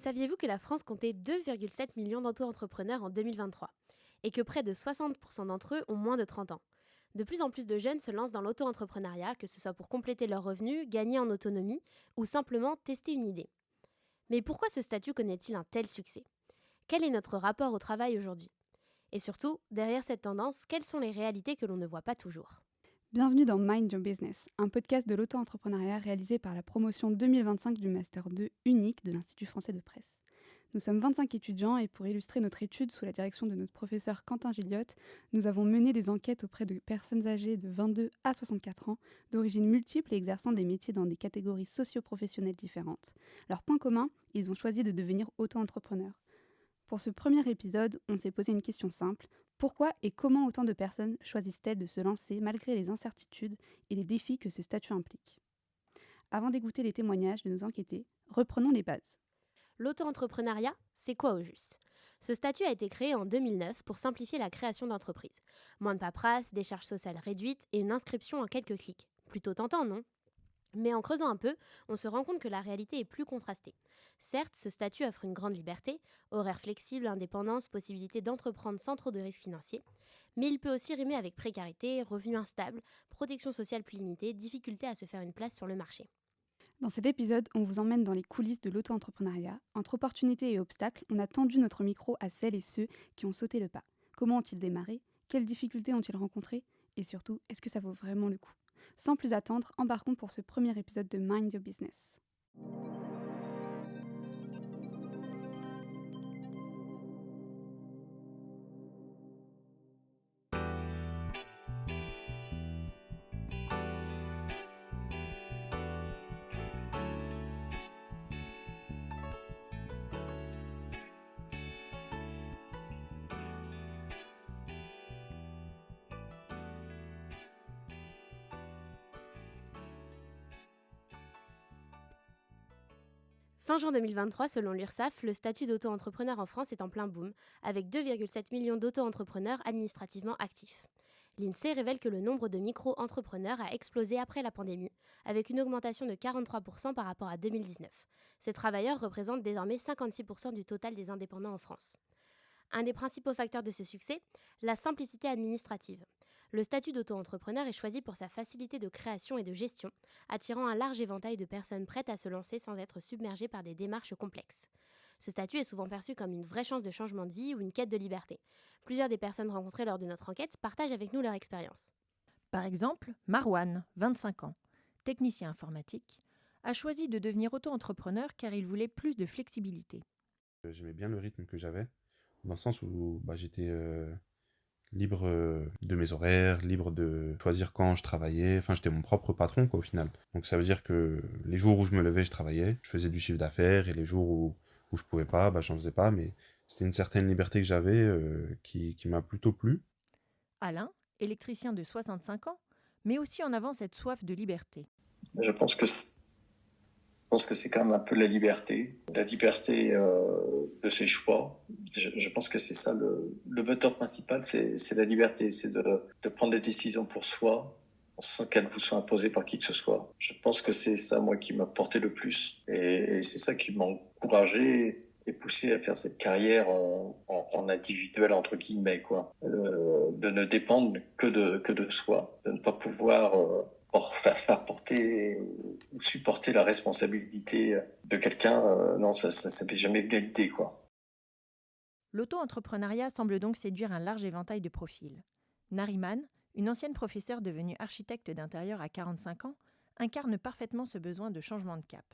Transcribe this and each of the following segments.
Saviez-vous que la France comptait 2,7 millions d'auto-entrepreneurs en 2023 et que près de 60% d'entre eux ont moins de 30 ans? De plus en plus de jeunes se lancent dans l'auto-entrepreneuriat, que ce soit pour compléter leurs revenus, gagner en autonomie ou simplement tester une idée. Mais pourquoi ce statut connaît-il un tel succès? Quel est notre rapport au travail aujourd'hui? Et surtout, derrière cette tendance, quelles sont les réalités que l'on ne voit pas toujours? Bienvenue dans Mind Your Business, un podcast de l'auto-entrepreneuriat réalisé par la promotion 2025 du Master 2 unique de l'Institut français de presse. Nous sommes 25 étudiants et pour illustrer notre étude sous la direction de notre professeur Quentin Gilliotte, nous avons mené des enquêtes auprès de personnes âgées de 22 à 64 ans, d'origines multiples et exerçant des métiers dans des catégories socio-professionnelles différentes. Leur point commun, ils ont choisi de devenir auto-entrepreneurs. Pour ce premier épisode, on s'est posé une question simple. Pourquoi et comment autant de personnes choisissent-elles de se lancer malgré les incertitudes et les défis que ce statut implique? Avant d'écouter les témoignages de nos enquêtés, reprenons les bases. L'auto-entrepreneuriat, c'est quoi au juste? Ce statut a été créé en 2009 pour simplifier la création d'entreprises. Moins de paperasse, des charges sociales réduites et une inscription en quelques clics. Plutôt tentant, non? Mais en creusant un peu, on se rend compte que la réalité est plus contrastée. Certes, ce statut offre une grande liberté, horaires flexibles, indépendance, possibilité d'entreprendre sans trop de risques financiers, mais il peut aussi rimer avec précarité, revenus instables, protection sociale plus limitée, difficulté à se faire une place sur le marché. Dans cet épisode, on vous emmène dans les coulisses de l'auto-entrepreneuriat. Entre opportunités et obstacles, on a tendu notre micro à celles et ceux qui ont sauté le pas. Comment ont-ils démarré? Quelles difficultés ont-ils rencontrées? Et surtout, est-ce que ça vaut vraiment le coup? Sans plus attendre, embarquons pour ce premier épisode de Mind Your Business. Fin juin 2023, selon l'URSSAF, le statut d'auto-entrepreneur en France est en plein boom, avec 2,7 millions d'auto-entrepreneurs administrativement actifs. L'INSEE révèle que le nombre de micro-entrepreneurs a explosé après la pandémie, avec une augmentation de 43% par rapport à 2019. Ces travailleurs représentent désormais 56% du total des indépendants en France. Un des principaux facteurs de ce succès, la simplicité administrative. Le statut d'auto-entrepreneur est choisi pour sa facilité de création et de gestion, attirant un large éventail de personnes prêtes à se lancer sans être submergées par des démarches complexes. Ce statut est souvent perçu comme une vraie chance de changement de vie ou une quête de liberté. Plusieurs des personnes rencontrées lors de notre enquête partagent avec nous leur expérience. Par exemple, Marwan, 25 ans, technicien informatique, a choisi de devenir auto-entrepreneur car il voulait plus de flexibilité. J'aimais bien le rythme que j'avais, dans le sens où j'étais libre de mes horaires, libre de choisir quand je travaillais. Enfin, j'étais mon propre patron, quoi, au final. Donc ça veut dire que les jours où je me levais, je travaillais, je faisais du chiffre d'affaires, et les jours où je pouvais pas, j'en faisais pas. Mais c'était une certaine liberté que j'avais qui m'a plutôt plu. Alain, électricien de 65 ans, met aussi en avant cette soif de liberté. Je pense que c'est quand même un peu la liberté de ses choix. Je pense que c'est ça le moteur principal, c'est la liberté, c'est de prendre des décisions pour soi sans qu'elles vous soient imposées par qui que ce soit. Je pense que c'est ça, moi, qui m'a porté le plus. Et c'est ça qui m'a encouragé et poussé à faire cette carrière en individuel, entre guillemets, quoi. De ne dépendre que de soi, de ne pas pouvoir faire porter ou supporter la responsabilité de quelqu'un. Non, ça m'est jamais venu à l'idée, quoi. L'auto-entrepreneuriat semble donc séduire un large éventail de profils. Nariman, une ancienne professeure devenue architecte d'intérieur à 45 ans, incarne parfaitement ce besoin de changement de cap.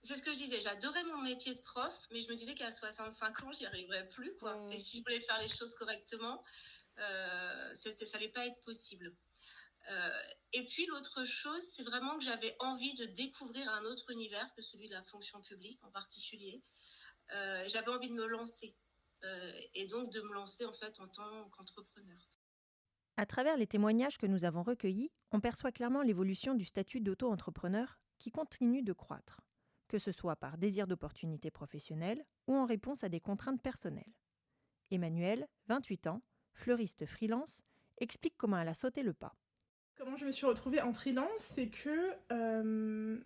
C'est ce que je disais, j'adorais mon métier de prof, mais je me disais qu'à 65 ans, j'y arriverais plus, quoi. Et si je voulais faire les choses correctement, ça allait pas être possible. Et puis l'autre chose, c'est vraiment que j'avais envie de découvrir un autre univers que celui de la fonction publique en particulier. J'avais envie de me lancer et donc de me lancer en fait en tant qu'entrepreneur. À travers les témoignages que nous avons recueillis, on perçoit clairement l'évolution du statut d'auto-entrepreneur qui continue de croître, que ce soit par désir d'opportunités professionnelles ou en réponse à des contraintes personnelles. Emmanuelle, 28 ans, fleuriste freelance, explique comment elle a sauté le pas. Comment je me suis retrouvée en freelance, c'est que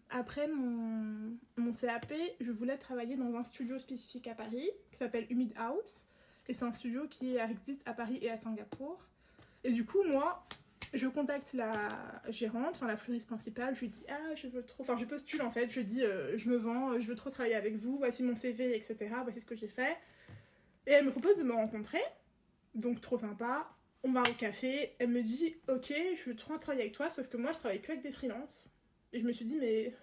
après mon CAP, je voulais travailler dans un studio spécifique à Paris qui s'appelle Humid House. Et c'est un studio qui existe à Paris et à Singapour. Et du coup, moi, je contacte la gérante, enfin la fleuriste principale, je lui dis je postule en fait, je dis je me vends, je veux trop travailler avec vous, voici mon CV, etc. Voici ce que j'ai fait. Et elle me propose de me rencontrer, donc trop sympa. On va au café, elle me dit ok, je veux trop travailler avec toi, sauf que moi je travaille que avec des freelances. Et je me suis dit mais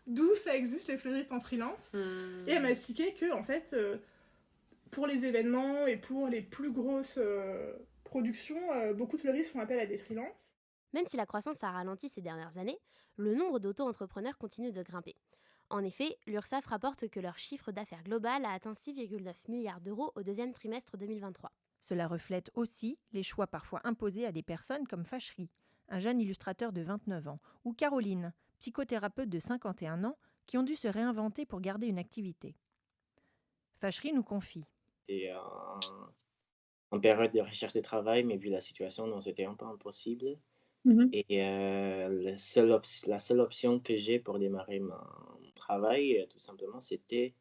d'où ça existe les fleuristes en freelance? Et elle m'a expliqué que en fait pour les événements et pour les plus grosses productions, beaucoup de fleuristes font appel à des freelances. Même si la croissance a ralenti ces dernières années, le nombre d'auto-entrepreneurs continue de grimper. En effet, l'URSSAF rapporte que leur chiffre d'affaires global a atteint 6,9 milliards d'euros au deuxième trimestre 2023. Cela reflète aussi les choix parfois imposés à des personnes comme Fachri, un jeune illustrateur de 29 ans, ou Caroline, psychothérapeute de 51 ans, qui ont dû se réinventer pour garder une activité. Fachri nous confie. C'était en période de recherche de travail, mais vu la situation, non, c'était un peu impossible. Et la seule option que j'ai pour démarrer mon travail, tout simplement, c'était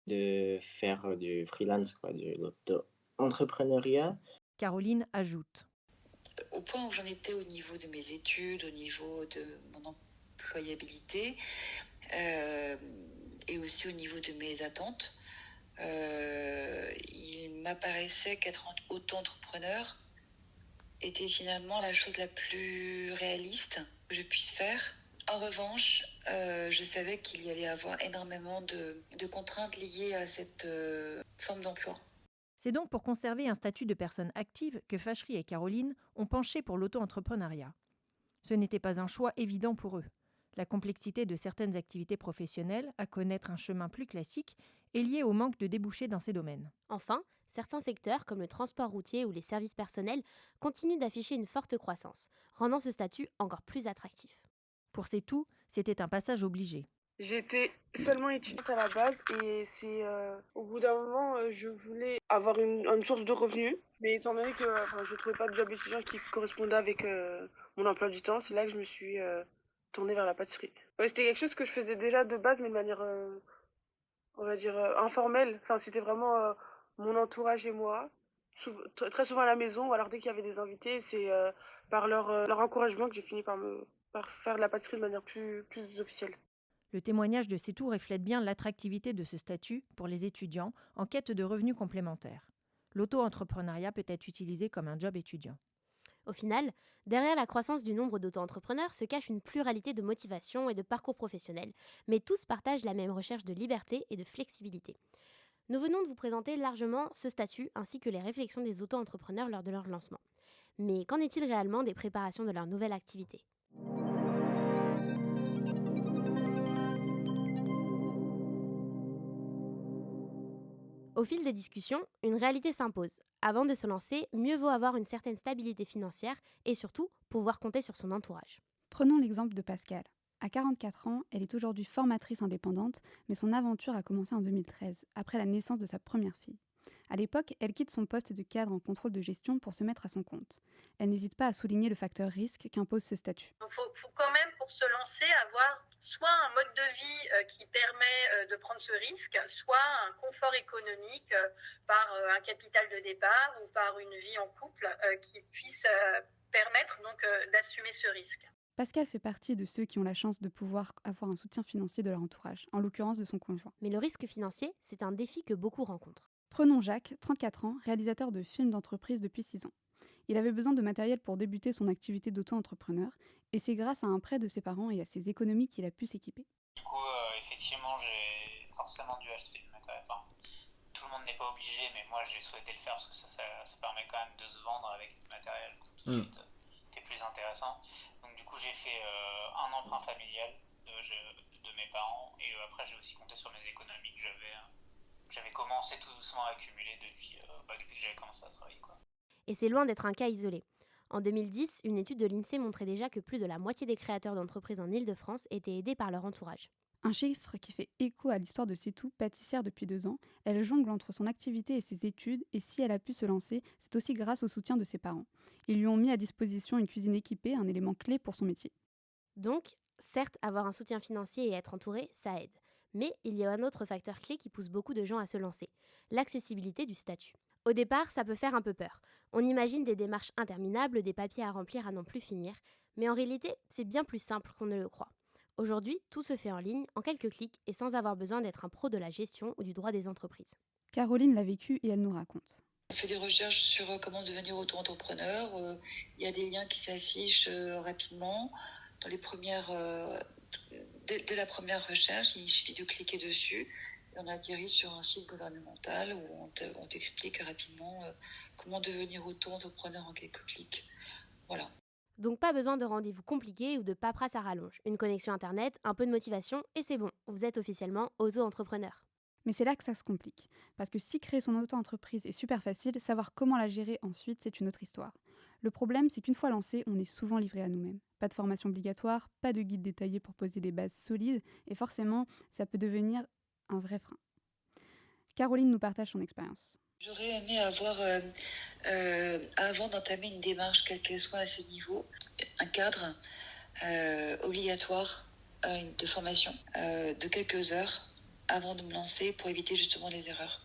de faire du freelance, de l'auto-entrepreneuriat. Caroline ajoute. Au point où j'en étais au niveau de mes études, au niveau de mon employabilité, et aussi au niveau de mes attentes, il m'apparaissait qu'être auto-entrepreneur était finalement la chose la plus réaliste que je puisse faire. En revanche, je savais qu'il y allait avoir énormément de contraintes liées à cette forme d'emploi. C'est donc pour conserver un statut de personne active que Fachri et Caroline ont penché pour l'auto-entrepreneuriat. Ce n'était pas un choix évident pour eux. La complexité de certaines activités professionnelles à connaître un chemin plus classique est liée au manque de débouchés dans ces domaines. Enfin, certains secteurs, comme le transport routier ou les services personnels, continuent d'afficher une forte croissance, rendant ce statut encore plus attractif. Pour ces tout, c'était un passage obligé. J'étais seulement étudiante à la base et c'est au bout d'un moment, je voulais avoir une source de revenus. Mais étant donné que je ne trouvais pas de job étudiant qui correspondait avec mon emploi du temps, c'est là que je me suis tournée vers la pâtisserie. Ouais, c'était quelque chose que je faisais déjà de base, mais de manière, on va dire, informelle. Enfin, c'était vraiment mon entourage et moi. Très souvent à la maison, ou alors dès qu'il y avait des invités, c'est par leur encouragement que j'ai fini par faire de la pâtisserie de manière plus officielle. Le témoignage de Setou reflète bien l'attractivité de ce statut pour les étudiants en quête de revenus complémentaires. L'auto-entrepreneuriat peut être utilisé comme un job étudiant. Au final, derrière la croissance du nombre d'auto-entrepreneurs se cache une pluralité de motivations et de parcours professionnels, mais tous partagent la même recherche de liberté et de flexibilité. Nous venons de vous présenter largement ce statut ainsi que les réflexions des auto-entrepreneurs lors de leur lancement. Mais qu'en est-il réellement des préparations de leur nouvelle activité ? Au fil des discussions, une réalité s'impose. Avant de se lancer, mieux vaut avoir une certaine stabilité financière et surtout pouvoir compter sur son entourage. Prenons l'exemple de Pascal. À 44 ans, elle est aujourd'hui formatrice indépendante, mais son aventure a commencé en 2013, après la naissance de sa première fille. À l'époque, elle quitte son poste de cadre en contrôle de gestion pour se mettre à son compte. Elle n'hésite pas à souligner le facteur risque qu'impose ce statut. Donc il faut quand même, pour se lancer, avoir soit un mode de vie qui permet de prendre ce risque, soit un confort économique par un capital de départ ou par une vie en couple qui puisse permettre donc d'assumer ce risque. Pascal fait partie de ceux qui ont la chance de pouvoir avoir un soutien financier de leur entourage, en l'occurrence de son conjoint. Mais le risque financier, c'est un défi que beaucoup rencontrent. Prenons Jacques, 34 ans, réalisateur de films d'entreprise depuis 6 ans. Il avait besoin de matériel pour débuter son activité d'auto-entrepreneur, et c'est grâce à un prêt de ses parents et à ses économies qu'il a pu s'équiper. Du coup, effectivement, j'ai forcément dû acheter du matériel. Enfin, tout le monde n'est pas obligé, mais moi j'ai souhaité le faire parce que ça permet quand même de se vendre avec du matériel. Tout de suite, c'est plus intéressant. Donc du coup, j'ai fait un emprunt familial de mes parents, et après j'ai aussi compté sur mes économies que j'avais commencé tout doucement à accumuler depuis que j'avais commencé à travailler, quoi. Et c'est loin d'être un cas isolé. En 2010, une étude de l'INSEE montrait déjà que plus de la moitié des créateurs d'entreprises en Île-de-France étaient aidés par leur entourage. Un chiffre qui fait écho à l'histoire de Setou, pâtissière depuis 2 ans. Elle jongle entre son activité et ses études, et si elle a pu se lancer, c'est aussi grâce au soutien de ses parents. Ils lui ont mis à disposition une cuisine équipée, un élément clé pour son métier. Donc, certes, avoir un soutien financier et être entouré, ça aide. Mais il y a un autre facteur clé qui pousse beaucoup de gens à se lancer, l'accessibilité du statut. Au départ, ça peut faire un peu peur. On imagine des démarches interminables, des papiers à remplir à n'en plus finir, mais en réalité, c'est bien plus simple qu'on ne le croit. Aujourd'hui, tout se fait en ligne, en quelques clics et sans avoir besoin d'être un pro de la gestion ou du droit des entreprises. Caroline l'a vécu et elle nous raconte. On fait des recherches sur comment devenir auto-entrepreneur. Il y a des liens qui s'affichent rapidement. Dans les premières, dès la première recherche, il suffit de cliquer dessus. Et on atterrit sur un site gouvernemental où on t'explique rapidement comment devenir auto-entrepreneur en quelques clics. Voilà. Donc pas besoin de rendez-vous compliqués ou de paperasse à rallonge. Une connexion internet, un peu de motivation et c'est bon, vous êtes officiellement auto-entrepreneur. Mais c'est là que ça se complique. Parce que si créer son auto-entreprise est super facile, savoir comment la gérer ensuite, c'est une autre histoire. Le problème, c'est qu'une fois lancé, on est souvent livré à nous-mêmes. Pas de formation obligatoire, pas de guide détaillé pour poser des bases solides, et forcément, ça peut devenir un vrai frein. Caroline nous partage son expérience. J'aurais aimé avoir, avant d'entamer une démarche, quelle qu'elle soit à ce niveau, un cadre obligatoire de formation de quelques heures avant de me lancer pour éviter justement les erreurs.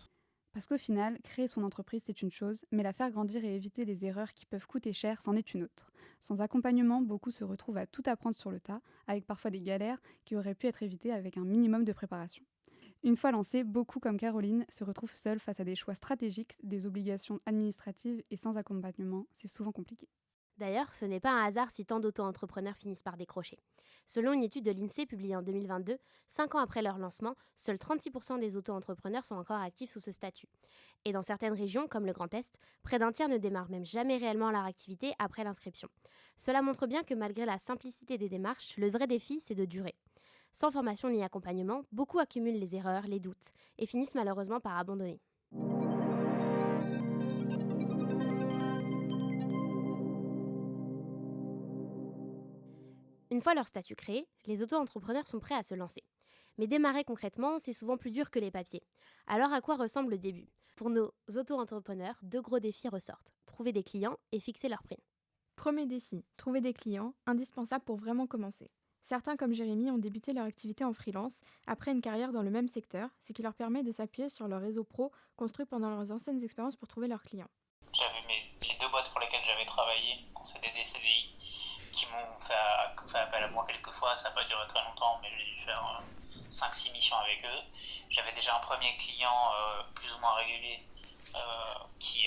Parce qu'au final, créer son entreprise, c'est une chose, mais la faire grandir et éviter les erreurs qui peuvent coûter cher, c'en est une autre. Sans accompagnement, beaucoup se retrouvent à tout apprendre sur le tas, avec parfois des galères qui auraient pu être évitées avec un minimum de préparation. Une fois lancés, beaucoup comme Caroline se retrouvent seuls face à des choix stratégiques, des obligations administratives et sans accompagnement, c'est souvent compliqué. D'ailleurs, ce n'est pas un hasard si tant d'auto-entrepreneurs finissent par décrocher. Selon une étude de l'INSEE publiée en 2022, 5 ans après leur lancement, seuls 36% des auto-entrepreneurs sont encore actifs sous ce statut. Et dans certaines régions, comme le Grand Est, près d'un tiers ne démarrent même jamais réellement leur activité après l'inscription. Cela montre bien que malgré la simplicité des démarches, le vrai défi, c'est de durer. Sans formation ni accompagnement, beaucoup accumulent les erreurs, les doutes, et finissent malheureusement par abandonner. Une fois leur statut créé, les auto-entrepreneurs sont prêts à se lancer. Mais démarrer concrètement, c'est souvent plus dur que les papiers. Alors à quoi ressemble le début ? Pour nos auto-entrepreneurs, 2 gros défis ressortent. Trouver des clients et fixer leur prix. Premier défi, trouver des clients, indispensable pour vraiment commencer. Certains comme Jérémy ont débuté leur activité en freelance après une carrière dans le même secteur, ce qui leur permet de s'appuyer sur leur réseau pro construit pendant leurs anciennes expériences pour trouver leurs clients. J'avais les 2 boîtes pour lesquelles j'avais travaillé en CDD, CDI, qui m'ont fait appel à moi quelques fois. Ça n'a pas duré très longtemps, mais j'ai dû faire 5-6 missions avec eux. J'avais déjà un premier client plus ou moins régulier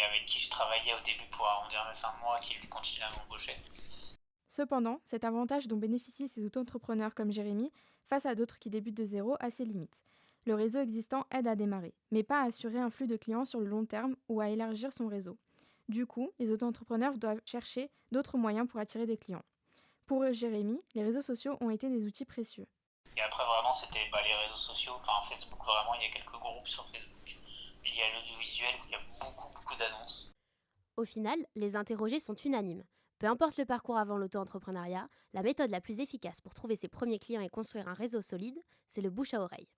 avec qui je travaillais au début pour arrondir mes fins de mois, qui lui continue à m'embaucher. Cependant, cet avantage dont bénéficient ces auto-entrepreneurs comme Jérémy, face à d'autres qui débutent de zéro, a ses limites. Le réseau existant aide à démarrer, mais pas à assurer un flux de clients sur le long terme ou à élargir son réseau. Du coup, les auto-entrepreneurs doivent chercher d'autres moyens pour attirer des clients. Pour Jérémy, les réseaux sociaux ont été des outils précieux. Et après, vraiment, c'était les réseaux sociaux. Enfin, Facebook, vraiment, il y a quelques groupes sur Facebook. Il y a l'audiovisuel où il y a beaucoup d'annonces. Au final, les interrogés sont unanimes. Peu importe le parcours avant l'auto-entrepreneuriat, la méthode la plus efficace pour trouver ses premiers clients et construire un réseau solide, c'est le bouche à oreille.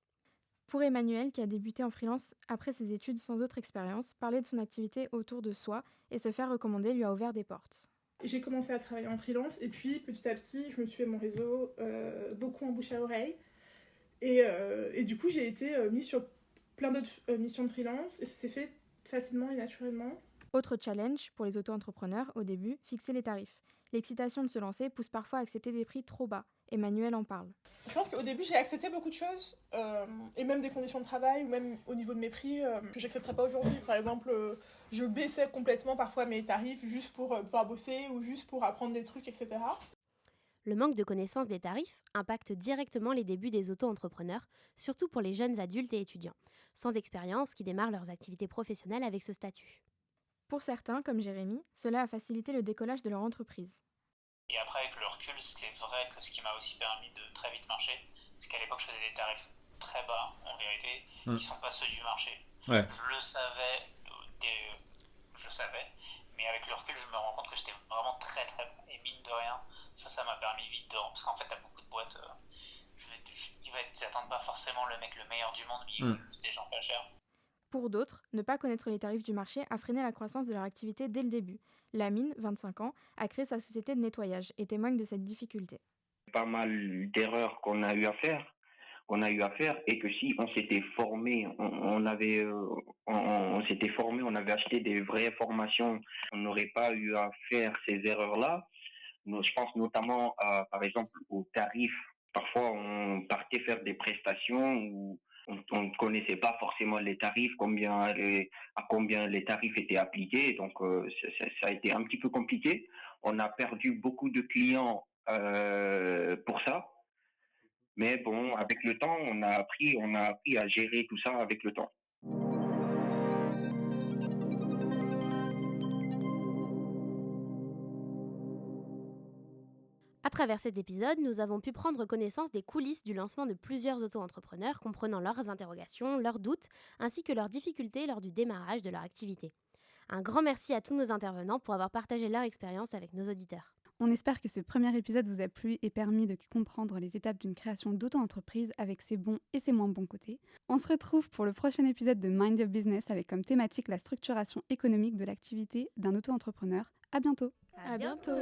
Pour Emmanuel, qui a débuté en freelance après ses études sans autre expérience, parler de son activité autour de soi et se faire recommander lui a ouvert des portes. J'ai commencé à travailler en freelance et puis petit à petit, je me suis fait mon réseau beaucoup en bouche à oreille. Et du coup, j'ai été mise sur plein d'autres missions de freelance et ça s'est fait facilement et naturellement. Autre challenge pour les auto-entrepreneurs, au début, fixer les tarifs. L'excitation de se lancer pousse parfois à accepter des prix trop bas. Emmanuel en parle. Je pense qu'au début, j'ai accepté beaucoup de choses, et même des conditions de travail, ou même au niveau de mes prix, que j'accepterais pas aujourd'hui. Par exemple, je baissais complètement parfois mes tarifs juste pour pouvoir bosser ou juste pour apprendre des trucs, etc. Le manque de connaissance des tarifs impacte directement les débuts des auto-entrepreneurs, surtout pour les jeunes adultes et étudiants, sans expérience qui démarrent leurs activités professionnelles avec ce statut. Pour certains, comme Jérémy, cela a facilité le décollage de leur entreprise. Et après, avec le recul, c'est vrai que ce qui m'a aussi permis de très vite marcher, c'est qu'à l'époque, je faisais des tarifs très bas, en vérité, qui ne sont pas ceux du marché. Ouais. Je le savais, mais avec le recul, je me rends compte que j'étais vraiment très très bon. Et mine de rien, ça m'a permis vite de... Parce qu'en fait, t'as beaucoup de boîtes ils attendent pas forcément le mec le meilleur du monde, mais ils veulent juste des gens pas chers. Pour d'autres, ne pas connaître les tarifs du marché a freiné la croissance de leur activité dès le début. Lamine, 25 ans, a créé sa société de nettoyage et témoigne de cette difficulté. Pas mal d'erreurs qu'on a eu à faire, et que si on s'était formé, on s'était formé, on avait acheté des vraies formations, on n'aurait pas eu à faire ces erreurs-là. Je pense notamment par exemple aux tarifs. Parfois, on partait faire des prestations où on ne connaissait pas forcément les tarifs, à combien les tarifs étaient appliqués. Donc, ça a été un petit peu compliqué. On a perdu beaucoup de clients pour ça. Mais bon, avec le temps, on a appris à gérer tout ça avec le temps. À travers cet épisode, nous avons pu prendre connaissance des coulisses du lancement de plusieurs auto-entrepreneurs, comprenant leurs interrogations, leurs doutes, ainsi que leurs difficultés lors du démarrage de leur activité. Un grand merci à tous nos intervenants pour avoir partagé leur expérience avec nos auditeurs. On espère que ce premier épisode vous a plu et permis de comprendre les étapes d'une création d'auto-entreprise avec ses bons et ses moins bons côtés. On se retrouve pour le prochain épisode de Mind Your Business avec comme thématique la structuration économique de l'activité d'un auto-entrepreneur. À bientôt. À bientôt.